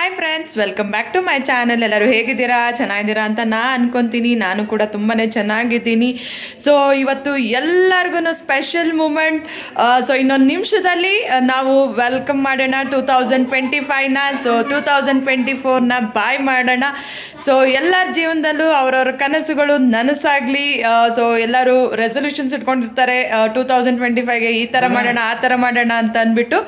Hi friends, welcome back to my channel. ಎಲ್ಲರೂ ಹೇಗಿದ್ದೀರಾ? ಚೆನ್ನಾಗಿದ್ದೀರಾ ಅಂತ ಅನ್ಕೊಂತೀನಿ. ನಾನು ಕೂಡ ತುಂಬಾ ಚೆನ್ನಾಗಿದ್ದೀನಿ. ಸೊ ಇವತ್ತು ಎಲ್ಲರಿಗೂ ಸ್ಪೆಷಲ್ ಮೂಮೆಂಟ್. ಸೊ ಇನ್ನೊಂದು ನಿಮಿಷದಲ್ಲಿ ನಾವು ವೆಲ್ಕಮ್ ಮಾಡೋಣ 2025ನ. ಸೊ 2024ನ ಬಾಯ್ ಮಾಡೋಣ. ಸೊ ಎಲ್ಲರ ಜೀವನದಲ್ಲೂ ಅವ್ರವ್ರ ಕನಸುಗಳು ನನಸಾಗ್ಲಿ. ಸೊ ಎಲ್ಲರೂ ರೆಸೊಲ್ಯೂಷನ್ಸ್ ಇಟ್ಕೊಂಡಿರ್ತಾರೆ 2025ಗೆ ಈ ಥರ ಮಾಡೋಣ ಆ ಥರ ಮಾಡೋಣ ಅಂತ ಅಂದ್ಬಿಟ್ಟು.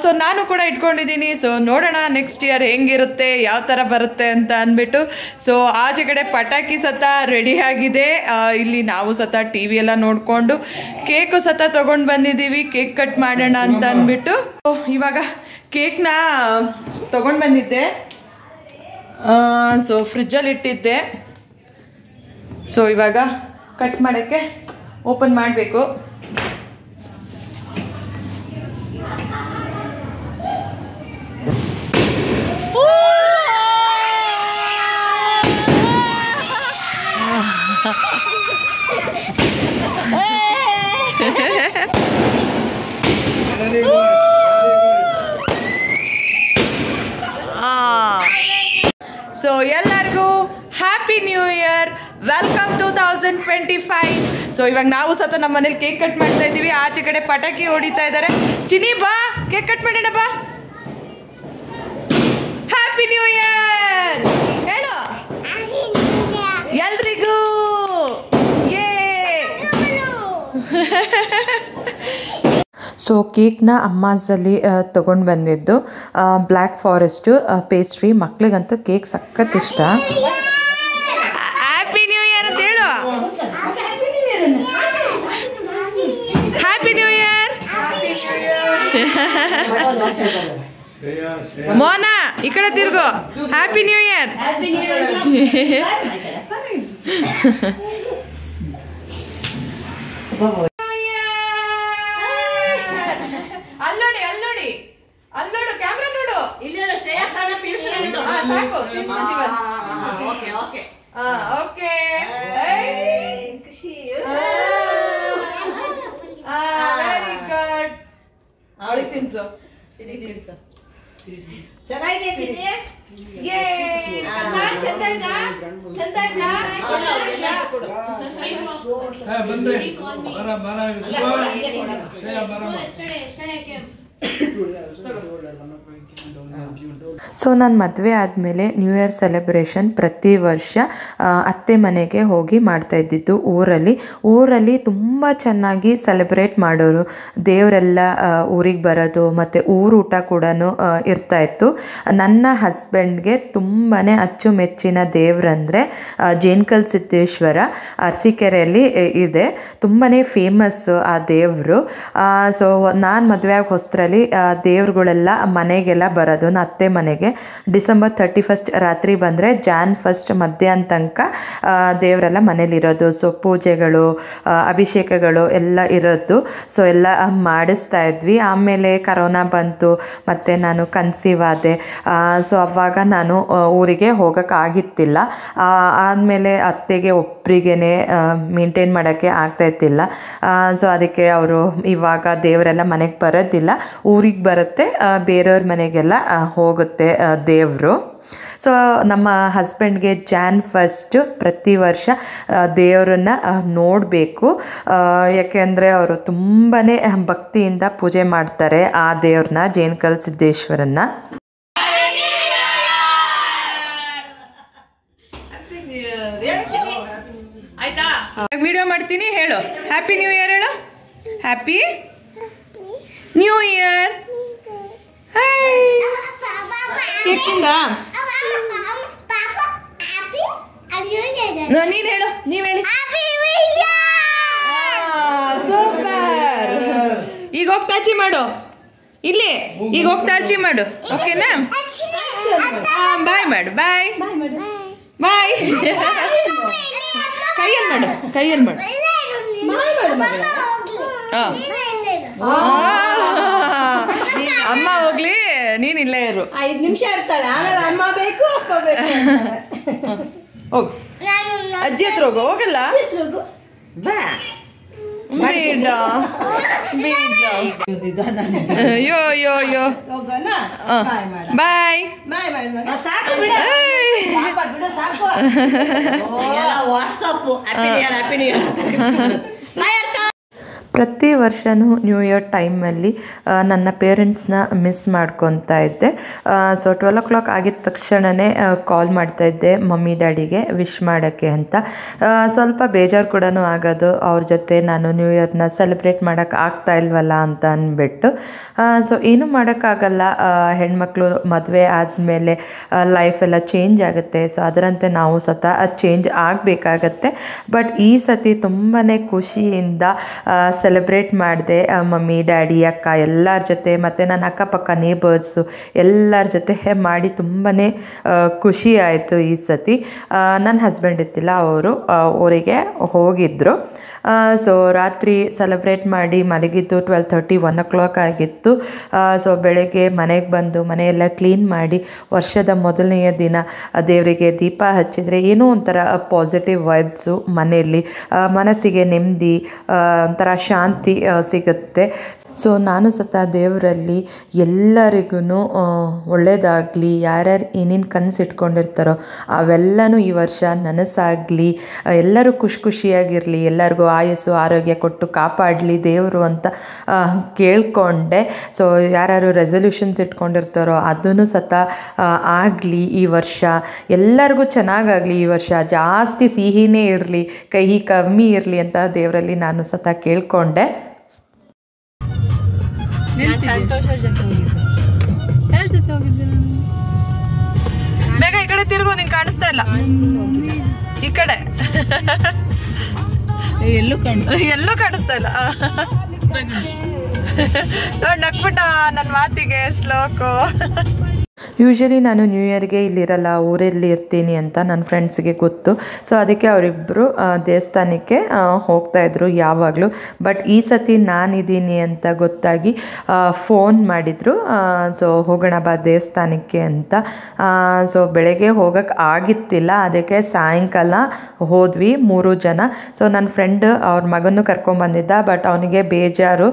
ಸೊ ನಾನು ಕೂಡ ಇಟ್ಕೊಂಡಿದ್ದೀನಿ. ಸೊ ನೋಡೋಣ ನೆಕ್ಸ್ಟ್ ಇಯರ್ ಹೆಂಗಿರುತ್ತೆ, ಯಾವ ಥರ ಬರುತ್ತೆ ಅಂತ ಅಂದ್ಬಿಟ್ಟು. ಸೊ ಆಚೆ ಕಡೆ ಪಟಾಕಿ ಸತ ರೆಡಿ ಆಗಿದೆ. ಇಲ್ಲಿ ನಾವು ಸತ ಟಿ ವಿ ಎಲ್ಲ ನೋಡಿಕೊಂಡು ಕೇಕು ಸತ ತೊಗೊಂಡು ಬಂದಿದ್ದೀವಿ, ಕೇಕ್ ಕಟ್ ಮಾಡೋಣ ಅಂತ ಅಂದ್ಬಿಟ್ಟು. ಇವಾಗ ಕೇಕ್ನ ತೊಗೊಂಡು ಬಂದಿದ್ದೆ. ಸೊ ಫ್ರಿಜ್ಜಲ್ಲಿ ಇಟ್ಟಿದ್ದೆ. ಸೊ ಇವಾಗ ಕಟ್ ಮಾಡೋಕ್ಕೆ ಓಪನ್ ಮಾಡಬೇಕು. ಸೊ ಎಲ್ಲರಿಗೂ happy new year, welcome 2025. So ಇವಾಗ ನಾವು ಸತ ನಮ್ಮ ಮನೇಲಿ ಕೇಕ್ ಕಟ್ ಮಾಡ್ತಾ ಇದ್ದೀವಿ. ಆಚೆ ಕಡೆ ಪಟಾಕಿ ಹೊಡಿತಾ ಇದ್ದಾರೆ. ಚಿನಿ ಬಾ, ಕೇಕ್ ಕಟ್ ಮಾಡೋಣ ಬಾ. ಹ್ಯಾಪಿ ನ್ಯೂ ಇಯರ್ ಹೇಳು ಎಲ್ರಿಗೂ. ಸೊ ಕೇಕ್ನ ಅಮ್ಮಾಸಲ್ಲಿ ತೊಗೊಂಡು ಬಂದಿದ್ದು ಬ್ಲ್ಯಾಕ್ ಫಾರೆಸ್ಟು ಪೇಸ್ಟ್ರಿ. ಮಕ್ಳಿಗಂತೂ ಕೇಕ್ ಸಖತ್ ಇಷ್ಟ. ಹ್ಯಾಪಿ ನ್ಯೂ ಇಯರ್ ಅಂತ ಹೇಳು. ಹ್ಯಾಪಿ ನ್ಯೂ ಇಯರ್ ಮೋನಾ, ಈ ಕಡೆ ತಿರ್ಗು. Happy new year. ಅಲ್ಲೋಡಿ ಅಲ್ಲೋಡಿ ಅಲ್ಲೋಡು, ಕ್ಯಾಮ್ರಾ ನೋಡು. Okay very good. ಅವಳಿಗೆ ತಿನ್ಸು. ಸೊ ನಾನು ಮದುವೆ ಆದಮೇಲೆ ನ್ಯೂ ಇಯರ್ ಸೆಲೆಬ್ರೇಷನ್ ಪ್ರತಿ ವರ್ಷ ಅತ್ತೆ ಮನೆಗೆ ಹೋಗಿ ಮಾಡ್ತಾ ಇದ್ದಿದ್ದು. ಊರಲ್ಲಿ ತುಂಬ ಚೆನ್ನಾಗಿ ಸೆಲೆಬ್ರೇಟ್ ಮಾಡೋರು. ದೇವರೆಲ್ಲ ಊರಿಗೆ ಬರೋದು ಮತ್ತು ಊಟ ಕೂಡ ಇರ್ತಾಯಿತ್ತು. ನನ್ನ ಹಸ್ಬೆಂಡ್ಗೆ ತುಂಬಾ ಅಚ್ಚುಮೆಚ್ಚಿನ ದೇವರಂದರೆ ಜೇನ್ಕಲ್ ಸಿದ್ದೇಶ್ವರ ಅರಸೀಕೆರೆಯಲ್ಲಿ ಇದೆ. ತುಂಬಾ ಫೇಮಸ್ಸು ಆ ದೇವರು. ಸೊ ನಾನು ಮದುವೆ ಆಗಿ ಹೊಸದ್ರಲ್ಲಿ ದೇವ್ರುಗಳೆಲ್ಲ ಮನೆಗೆಲ್ಲ ಬರೋದು, ಅತ್ತೆ ಮನೆಗೆ. ಡಿಸೆಂಬರ್ 31 ರಾತ್ರಿ ಬಂದರೆ ಜಾನ್ 1 ಮಧ್ಯಾಹ್ನ ತನಕ ದೇವರೆಲ್ಲ ಮನೇಲಿರೋದು. ಸೊ ಪೂಜೆಗಳು ಅಭಿಷೇಕಗಳು ಎಲ್ಲ ಇರೋದು. ಸೊ ಎಲ್ಲ ಮಾಡಿಸ್ತಾ ಇದ್ವಿ. ಆಮೇಲೆ ಕರೋನಾ ಬಂತು ಮತ್ತು ನಾನು ಕನ್ಸೀವ್ ಆದೆ. ಸೊ ಅವಾಗ ನಾನು ಊರಿಗೆ ಹೋಗೋಕ್ಕಾಗಿತ್ತಿಲ್ಲ. ಆದಮೇಲೆ ಅತ್ತೆಗೆ ಒಬ್ಬರಿಗೇ ಮೇಂಟೈನ್ ಮಾಡೋಕ್ಕೆ ಆಗ್ತಾಯಿತ್ತಿಲ್ಲ. ಸೊ ಅದಕ್ಕೆ ಅವರು ಇವಾಗ ದೇವರೆಲ್ಲ ಮನೆಗೆ ಬರೋದಿಲ್ಲ, ಊರಿಗೆ ಬರುತ್ತೆ, ಬೇರೆಯವ್ರ ಮನೆಗೆಲ್ಲ ಹೋಗುತ್ತೆ ದೇವರು. ಸೊ ನಮ್ಮ ಹಸ್ಬೆಂಡ್ಗೆ ಜಾನ್ 1 ಪ್ರತಿ ವರ್ಷ ದೇವರನ್ನ ನೋಡಬೇಕು. ಯಾಕೆಂದರೆ ಅವರು ತುಂಬಾ ಭಕ್ತಿಯಿಂದ ಪೂಜೆ ಮಾಡ್ತಾರೆ ಆ ದೇವ್ರನ್ನ, ಜೇನ್ಕಲ್ ಸಿದ್ದೇಶ್ವರನ್ನ. ಆಯ್ತಾ? ವಿಡಿಯೋ ಮಾಡ್ತೀನಿ, ಹೇಳು ಹ್ಯಾಪಿ ನ್ಯೂ ಇಯರ್ ಹೇಳು. Happy new year. ನೀನ್ ಹೇಳು, ನೀವ್ ಹೇಳಿ. ಸೂಪರ್. ಈಗ ಹೋಗಿ ತಾಚಿ ಮಾಡು. ಇಲ್ಲಿ ಈಗ ಹೋಗಿ ತಾಚಿ ಮಾಡು. ಓಕೆನಾ? ಬಾಯ್ ಮಾಡು. ಬಾಯ್ ಬಾಯ್. ಕೈಯಲ್ಲಿ ಮಾಡು, ಕೈಯಲ್ಲಿ ಮಾಡು. ಅಮ್ಮ ಹೋಗ್ಲಿ, ನೀನ್ ಇಲ್ಲೇ ಇರು. 5 ನಿಮಿಷ ಇರ್ತಾಳೆ, ಆಮೇಲೆ ಅಮ್ಮ ಬೇಕು ಅಪ್ಪ ಬೇಕು. ಹೋಗು, ಅಜ್ಜಿ ಹತ್ರ ಹೋಗು. ಹೋಗಲ್ಲ, ಬೀಡ ಅಯ್ಯೋ ಅಯ್ಯೋ ಅಯ್ಯೋ ಹೋಗೋಣ ಬಾಯ್ ಸಾಕು ಬಿಡ ಬಿಡು ಸಾಕು ವಾಟ್ಸಪ್ ಹ್ಯಾಪಿ ನ್ಯೂ ಇಯರ್ ಪ್ರತಿ ವರ್ಷವೂ ನ್ಯೂ ಇಯರ್ ಟೈಮಲ್ಲಿ ನನ್ನ ಪೇರೆಂಟ್ಸ್ನ ಮಿಸ್ ಮಾಡ್ಕೊತಾ ಇದ್ದೆ. ಸೊ 12 o'clock ಆಗಿದ ತಕ್ಷಣವೇ ಕಾಲ್ ಮಾಡ್ತಾಯಿದ್ದೆ ಮಮ್ಮಿ ಡ್ಯಾಡಿಗೆ ವಿಶ್ ಮಾಡೋಕ್ಕೆ ಅಂತ. ಸ್ವಲ್ಪ ಬೇಜಾರು ಕೂಡ ಆಗೋದು, ಅವ್ರ ಜೊತೆ ನಾನು ನ್ಯೂ ಇಯರ್ನ ಸೆಲೆಬ್ರೇಟ್ ಮಾಡೋಕ್ಕೆ ಆಗ್ತಾ ಇಲ್ವಲ್ಲ ಅಂತ ಅಂದ್ಬಿಟ್ಟು. ಸೊ ಏನೂ ಮಾಡೋಕ್ಕಾಗಲ್ಲ, ಹೆಣ್ಮಕ್ಳು ಮದುವೆ ಆದಮೇಲೆ ಲೈಫೆಲ್ಲ ಚೇಂಜ್ ಆಗುತ್ತೆ. ಸೊ ಅದರಂತೆ ನಾವು ಚೇಂಜ್ ಆಗಬೇಕಾಗತ್ತೆ. ಬಟ್ ಈ ಸತಿ ತುಂಬಾ ಖುಷಿಯಿಂದ ಸೆಲೆಬ್ರೇಟ್ ಮಾಡಿದೆ. ಮಮ್ಮಿ ಡ್ಯಾಡಿ ಅಕ್ಕ ಎಲ್ಲರ ಜೊತೆ ಮತ್ತು ನನ್ನ ಅಕ್ಕಪಕ್ಕ ನೇಬರ್ಸು ಎಲ್ಲರ ಜೊತೆ ಮಾಡಿ ತುಂಬಾ ಖುಷಿ ಆಯಿತು ಈ ಸತಿ. ನನ್ನ ಹಸ್ಬೆಂಡ್ ಇತ್ತಿಲ್ಲ, ಅವರು ಊರಿಗೆ ಹೋಗಿದ್ದರು. ಸೊ ರಾತ್ರಿ ಸೆಲೆಬ್ರೇಟ್ ಮಾಡಿ ಮಲಗಿದ್ದು 12:30 1 o'clock ಆಗಿತ್ತು. ಸೊ ಬೆಳಗ್ಗೆ ಮನೆಗೆ ಬಂದು ಮನೆಯೆಲ್ಲ ಕ್ಲೀನ್ ಮಾಡಿ ವರ್ಷದ ಮೊದಲನೆಯ ದಿನ ದೇವರಿಗೆ ದೀಪ ಹಚ್ಚಿದರೆ ಏನೋ ಒಂಥರ ಪಾಸಿಟಿವ್ ವೈಬ್ಸು ಮನೆಯಲ್ಲಿ, ಮನಸ್ಸಿಗೆ ನೆಮ್ಮದಿ, ಒಂಥರ ಶಾಂತಿ ಸಿಗುತ್ತೆ. ಸೊ ನಾನು ದೇವರಲ್ಲಿ ಎಲ್ಲರಿಗೂ ಒಳ್ಳೆಯದಾಗಲಿ, ಯಾರ್ಯಾರು ಏನೇನು ಕನಸಿಟ್ಕೊಂಡಿರ್ತಾರೋ ಅವೆಲ್ಲನೂ ಈ ವರ್ಷ ನನಸಾಗಲಿ, ಎಲ್ಲರೂ ಖುಷಿಯಾಗಿರಲಿ, ಎಲ್ಲರಿಗೂ ಆಯಸ್ಸು ಆರೋಗ್ಯ ಕೊಟ್ಟು ಕಾಪಾಡಲಿ ದೇವರು ಅಂತ ಕೇಳಿಕೊಂಡೆ. ಸೊ ಯಾರ್ಯಾರು ರೆಸಲ್ಯೂಷನ್ಸ್ ಇಟ್ಕೊಂಡಿರ್ತಾರೋ ಅದನ್ನು ಆಗಲಿ ಈ ವರ್ಷ, ಎಲ್ಲರಿಗೂ ಚೆನ್ನಾಗಾಗಲಿ ಈ ವರ್ಷ, ಜಾಸ್ತಿ ಸಿಹಿನೇ ಇರಲಿ, ಕಹಿ ಕಮ್ಮಿ ಇರಲಿ ಅಂತ ದೇವರಲ್ಲಿ ನಾನು ಕೇಳಿಕೊಂಡೆ. ಬೇಗ ಈ ಕಡೆ ತಿರುಗು, ನಿಂಗೆ ಕಾಣಿಸ್ತಾ ಇಲ್ಲ ಈ ಕಡೆ, ಎಲ್ಲೂ ಕಾಣಿಸ್ತಾ ಇಲ್ಲ. ನೋಡಿ ನಕ್ಬಿಟ್ಟ ನನ್ನ ಮಾತಿಗೆ ಶ್ಲೋಕು. ಯೂಶ್ವಲಿ ನಾನು ನ್ಯೂ ಇಯರ್ಗೆ ಇಲ್ಲಿರಲ್ಲ, ಊರಲ್ಲಿ ಇರ್ತೀನಿ ಅಂತ ನನ್ನ ಫ್ರೆಂಡ್ಸ್ಗೆ ಗೊತ್ತು. ಸೊ ಅದಕ್ಕೆ ಅವರಿಬ್ಬರು ದೇವಸ್ಥಾನಕ್ಕೆ ಹೋಗ್ತಾಯಿದ್ರು ಯಾವಾಗಲೂ. ಬಟ್ ಈ ಸತಿ ನಾನಿದ್ದೀನಿ ಅಂತ ಗೊತ್ತಾಗಿ ಫೋನ್ ಮಾಡಿದರು. ಸೊ ಹೋಗೋಣ ಬಾ ದೇವಸ್ಥಾನಕ್ಕೆ ಅಂತ. ಸೊ ಬೆಳಗ್ಗೆ ಹೋಗೋಕ್ಕೆ ಆಗಿತ್ತಿಲ್ಲ, ಅದಕ್ಕೆ ಸಾಯಂಕಾಲ ಹೋದ್ವಿ 3 ಜನ. ಸೊ ನನ್ನ ಫ್ರೆಂಡ್ ಅವ್ರ ಮಗನೂ ಕರ್ಕೊಂಬಂದಿದ್ದ, ಬಟ್ ಅವನಿಗೆ ಬೇಜಾರು,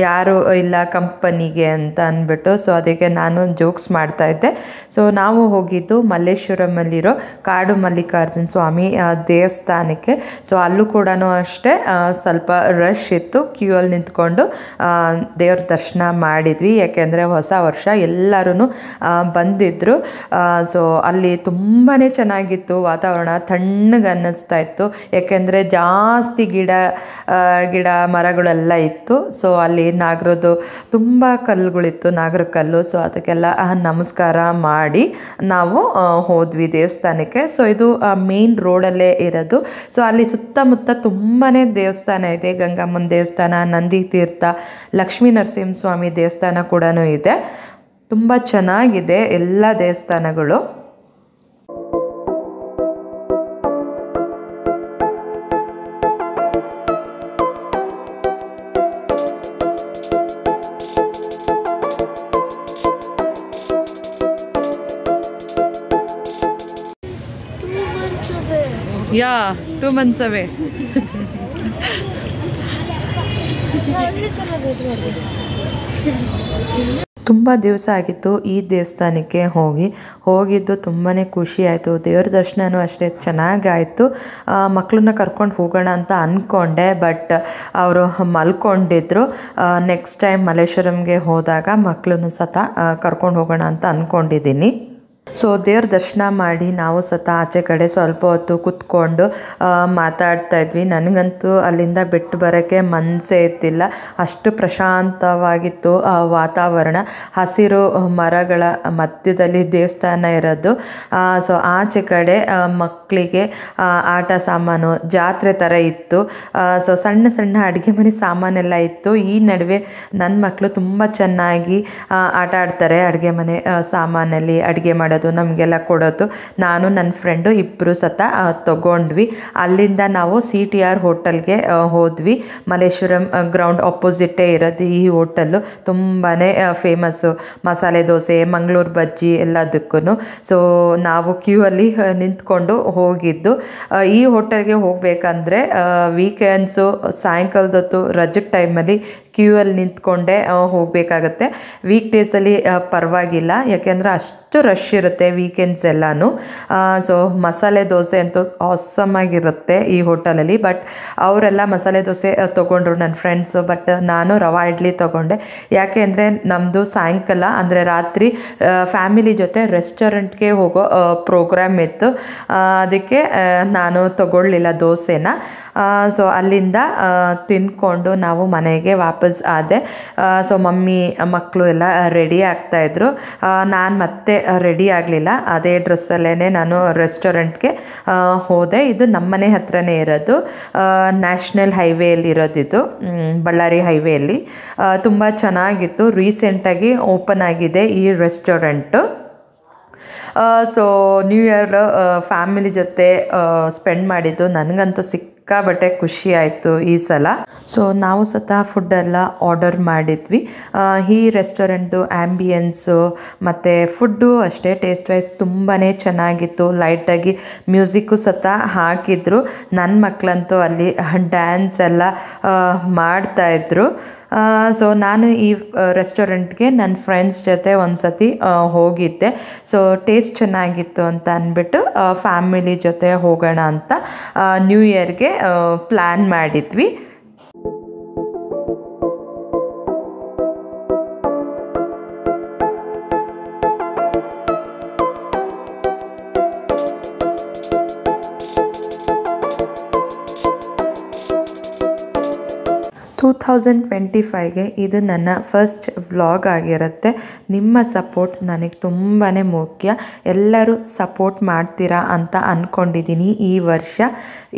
ಯಾರು ಇಲ್ಲ ಕಂಪನಿಗೆ ಅಂತ ಅಂದ್ಬಿಟ್ಟು. ಸೊ ಅದಕ್ಕೆ ನಾನು ಜೋಕ್ಸ್ ಮಾಡ್ತಾಯಿದ್ದೆ. ಸೊ ನಾವು ಹೋಗಿದ್ದು ಮಲ್ಲೇಶ್ವರಮಲ್ಲಿರೋ ಕಾಡು ಮಲ್ಲಿಕಾರ್ಜುನ ಸ್ವಾಮಿ ದೇವಸ್ಥಾನಕ್ಕೆ. ಸೊ ಅಲ್ಲೂ ಕೂಡ ಅಷ್ಟೇ ಸ್ವಲ್ಪ ರಶ್ ಇತ್ತು, ಕ್ಯೂ ಅಲ್ಲಿ ನಿಂತ್ಕೊಂಡು ದೇವ್ರ ದರ್ಶನ ಮಾಡಿದ್ವಿ. ಯಾಕೆಂದರೆ ಹೊಸ ವರ್ಷ ಎಲ್ಲರೂ ಬಂದಿದ್ದರು. ಸೊ ಅಲ್ಲಿ ತುಂಬಾ ಚೆನ್ನಾಗಿತ್ತು, ವಾತಾವರಣ ತಣ್ಣಗೆ ಅನ್ನಿಸ್ತಾ ಇತ್ತು. ಯಾಕೆಂದರೆ ಜಾಸ್ತಿ ಗಿಡ ಮರಗಳೆಲ್ಲ ಇತ್ತು. ಸೊ ಅಲ್ಲಿ ನಾಗರದ್ದು ತುಂಬ ಕಲ್ಲುಗಳಿತ್ತು, ನಾಗರ ಕಲ್ಲು. ಸೊ ಅದಕ್ಕೆಲ್ಲ ನಮಸ್ಕಾರ ಮಾಡಿ ನಾವು ಹೋದ್ವಿ ದೇವಸ್ಥಾನಕ್ಕೆ. ಸೊ ಇದು ಮೇನ್ ರೋಡಲ್ಲೇ ಇರೋದು. ಸೊ ಅಲ್ಲಿ ಸುತ್ತಮುತ್ತ ತುಂಬಾ ದೇವಸ್ಥಾನ ಇದೆ. ಗಂಗಮ್ಮನ ದೇವಸ್ಥಾನ, ನಂದಿ ತೀರ್ಥ, ಲಕ್ಷ್ಮೀ ನರಸಿಂಹಸ್ವಾಮಿ ದೇವಸ್ಥಾನ ಕೂಡ ಇದೆ. ತುಂಬ ಚೆನ್ನಾಗಿದೆ ಎಲ್ಲ ದೇವಸ್ಥಾನಗಳು. Yeah, 2 months away. ತುಂಬ ದಿವಸ ಆಗಿತ್ತು ಈ ದೇವಸ್ಥಾನಕ್ಕೆ ಹೋಗಿದ್ದು ತುಂಬಾ ಖುಷಿ ಆಯಿತು. ದೇವ್ರ ದರ್ಶನವೂ ಅಷ್ಟೇ ಚೆನ್ನಾಗಾಯಿತು. ಮಕ್ಕಳನ್ನ ಕರ್ಕೊಂಡು ಹೋಗೋಣ ಅಂತ ಅಂದ್ಕೊಂಡೆ, ಬಟ್ ಅವರು ಮಲ್ಕೊಂಡಿದ್ರು. ನೆಕ್ಸ್ಟ್ ಟೈಮ್ ಮಲ್ಲೇಶ್ವರಂಗೆ ಹೋದಾಗ ಮಕ್ಕಳನ್ನು ಕರ್ಕೊಂಡು ಹೋಗೋಣ ಅಂತ ಅಂದ್ಕೊಂಡಿದ್ದೀನಿ. ಸೊ ದೇವ್ರ ದರ್ಶನ ಮಾಡಿ ನಾವು ಆಚೆ ಕಡೆ ಸ್ವಲ್ಪ ಹೊತ್ತು ಕೂತ್ಕೊಂಡು ಮಾತಾಡ್ತಾ ಇದ್ವಿ. ನನಗಂತೂ ಅಲ್ಲಿಂದ ಬಿಟ್ಟು ಬರೋಕ್ಕೆ ಮನಸ್ಸೇ ಇತ್ತಿಲ್ಲ, ಅಷ್ಟು ಪ್ರಶಾಂತವಾಗಿತ್ತು ವಾತಾವರಣ. ಹಸಿರು ಮರಗಳ ಮಧ್ಯದಲ್ಲಿ ದೇವಸ್ಥಾನ ಇರೋದು. ಸೊ ಆಚೆ ಕಡೆ ಮಕ್ಕಳಿಗೆ ಆಟ ಸಾಮಾನು ಜಾತ್ರೆ ಥರ ಇತ್ತು. ಸೊ ಸಣ್ಣ ಸಣ್ಣ ಅಡುಗೆ ಮನೆ ಸಾಮಾನೆಲ್ಲ ಇತ್ತು. ಈ ನಡುವೆ ನನ್ನ ಮಕ್ಕಳು ತುಂಬ ಚೆನ್ನಾಗಿ ಆಟ ಆಡ್ತಾರೆ. ಅಡುಗೆ ಮನೆ ಸಾಮಾನಲ್ಲಿ ಅಡುಗೆ ಮಾಡೋ ಮಾಡೋದು, ನಮಗೆಲ್ಲ ಕೊಡೋದು. ನಾನು ನನ್ನ ಫ್ರೆಂಡು ಇಬ್ಬರು ತಗೊಂಡ್ವಿ. ಅಲ್ಲಿಂದ ನಾವು CTR ಹೋಟೆಲ್ಗೆ ಹೋದ್ವಿ. ಮಲ್ಲೇಶ್ವರಂ ಗ್ರೌಂಡ್ ಆಪೋಸಿಟ್ಟೇ ಇರೋದು ಈ ಹೋಟೆಲ್ಲು. ತುಂಬಾ ಫೇಮಸ್ಸು, ಮಸಾಲೆ ದೋಸೆ, ಮಂಗಳೂರು ಬಜ್ಜಿ ಎಲ್ಲದಕ್ಕೂ. ಸೊ ನಾವು ಕ್ಯೂ ಅಲ್ಲಿ ನಿಂತ್ಕೊಂಡು ಹೋಗಿದ್ದು. ಈ ಹೋಟೆಲ್ಗೆ ಹೋಗಬೇಕಂದ್ರೆ ವೀಕೆಂಡ್ಸು ಸಾಯಂಕಾಲದೊತ್ತು ರಜದ ಟೈಮಲ್ಲಿ ಕ್ಯೂ ಅಲ್ಲಿ ನಿಂತ್ಕೊಂಡೇ ಹೋಗಬೇಕಾಗತ್ತೆ. ವೀಕ್ ಡೇಸಲ್ಲಿ ಪರವಾಗಿಲ್ಲ, ಯಾಕೆಂದರೆ ಅಷ್ಟು ರಶ್ ಇರುತ್ತೆ ವೀಕೆಂಡ್ಸ್ ಎಲ್ಲನೂ. ಸೊ ಮಸಾಲೆ ದೋಸೆ ಅಂತೂ ಆಸಮ್ ಆಗಿರುತ್ತೆ ಈ ಹೋಟೆಲಲ್ಲಿ. ಬಟ್ ಅವರೆಲ್ಲ ಮಸಾಲೆ ದೋಸೆ ತೊಗೊಂಡ್ರು ನನ್ನ ಫ್ರೆಂಡ್ಸು. ಬಟ್ ನಾನು ರವಾ ಇಡ್ಲಿ ತೊಗೊಂಡೆ. ಯಾಕೆ ಅಂದರೆ ನಮ್ಮದು ಸಾಯಂಕಾಲ ಅಂದರೆ ರಾತ್ರಿ ಫ್ಯಾಮಿಲಿ ಜೊತೆ ರೆಸ್ಟೋರೆಂಟ್ಗೆ ಹೋಗೋ ಪ್ರೋಗ್ರಾಮ್ ಇತ್ತು. ಅದಕ್ಕೆ ನಾನು ತೊಗೊಳ್ಳಿಲ್ಲ ದೋಸೆನ. ಸೊ ಅಲ್ಲಿಂದ ತಿಂದ್ಕೊಂಡು ನಾವು ಮನೆಗೆ ವಾಪಸ್ ಆದೆ. ಸೊ ಮಮ್ಮಿ ಮಕ್ಕಳು ಎಲ್ಲ ರೆಡಿ ಆಗ್ತಾಯಿದ್ರು. ನಾನು ಮತ್ತೆ ರೆಡಿ ಆಗಲಿಲ್ಲ, ಅದೇ ಡ್ರೆಸ್ಸಲ್ಲೇ ನಾನು ರೆಸ್ಟೋರೆಂಟ್ಗೆ ಹೋದೆ. ಇದು ನಮ್ಮನೆ ಹತ್ರನೇ ಇರೋದು, ನ್ಯಾಷನಲ್ ಹೈವೇಯಲ್ಲಿ ಇರೋದಿದು, ಬಳ್ಳಾರಿ ಹೈವೇಯಲ್ಲಿ. ತುಂಬ ಚೆನ್ನಾಗಿತ್ತು. ರೀಸೆಂಟಾಗಿ ಓಪನ್ ಆಗಿದೆ ಈ restaurant. So new year family ಜೊತೆ ಸ್ಪೆಂಡ್ ಮಾಡಿದ್ದು ನನಗಂತೂ ಸಿಕ್ಕಾಬಟ್ಟೆ ಖುಷಿ ಆಯಿತು ಈ ಸಲ. ಸೊ ನಾವು ಫುಡ್ಡೆಲ್ಲ ಆರ್ಡರ್ ಮಾಡಿದ್ವಿ. ಈ ರೆಸ್ಟೋರೆಂಟು ಆ್ಯಂಬಿಯನ್ಸು ಮತ್ತು ಫುಡ್ಡು ಅಷ್ಟೇ ಟೇಸ್ಟ್ ವೈಸ್ ತುಂಬಾ ಚೆನ್ನಾಗಿತ್ತು. ಲೈಟಾಗಿ ಮ್ಯೂಸಿಕ್ಕು ಹಾಕಿದ್ರು. ನನ್ನ ಮಕ್ಕಳಂತೂ ಅಲ್ಲಿ ಡ್ಯಾನ್ಸ್ ಎಲ್ಲ ಮಾಡ್ತಾಯಿದ್ರು. ಸೊ ನಾನು ಈ ರೆಸ್ಟೋರೆಂಟ್ಗೆ ನನ್ನ ಫ್ರೆಂಡ್ಸ್ ಜೊತೆ ಒಂದು ಸತಿ ಹೋಗಿದ್ದೆ. ಸೊ ಟೇಸ್ಟ್ ಚೆನ್ನಾಗಿತ್ತು ಅಂತ ಅಂದ್ಬಿಟ್ಟು ಫ್ಯಾಮಿಲಿ ಜೊತೆ ಹೋಗೋಣ ಅಂತ ನ್ಯೂ ಇಯರ್ಗೆ ಪ್ಲ್ಯಾನ್ ಮಾಡಿದ್ವಿ. ಇದು ನನ್ನ ಫಸ್ಟ್ ವ್ಲಾಗ್ ಆಗಿರುತ್ತೆ. ನಿಮ್ಮ ಸಪೋರ್ಟ್ ನನಗೆ ತುಂಬಾ ಮುಖ್ಯ. ಎಲ್ಲರೂ ಸಪೋರ್ಟ್ ಮಾಡ್ತೀರಾ ಅಂತ ಅಂದ್ಕೊಂಡಿದ್ದೀನಿ ಈ ವರ್ಷ.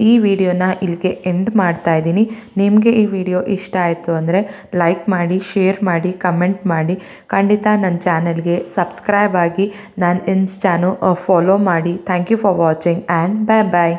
ಈ ವಿಡಿಯೋನ ಇಲ್ಲಿಗೆ ಎಂಡ್ ಮಾಡ್ತಾ ಇದ್ದೀನಿ. ನಿಮಗೆ ಈ ವಿಡಿಯೋ ಇಷ್ಟ ಆಯಿತು ಅಂದರೆ ಲೈಕ್ ಮಾಡಿ, ಶೇರ್ ಮಾಡಿ, ಕಮೆಂಟ್ ಮಾಡಿ. ಖಂಡಿತ ನನ್ನ ಚಾನಲ್ಗೆ ಸಬ್ಸ್ಕ್ರೈಬ್ ಆಗಿ ನನ್ನ ಇನ್ಸ್ಟಾನು ಫಾಲೋ ಮಾಡಿ. Thank you for watching and bye bye.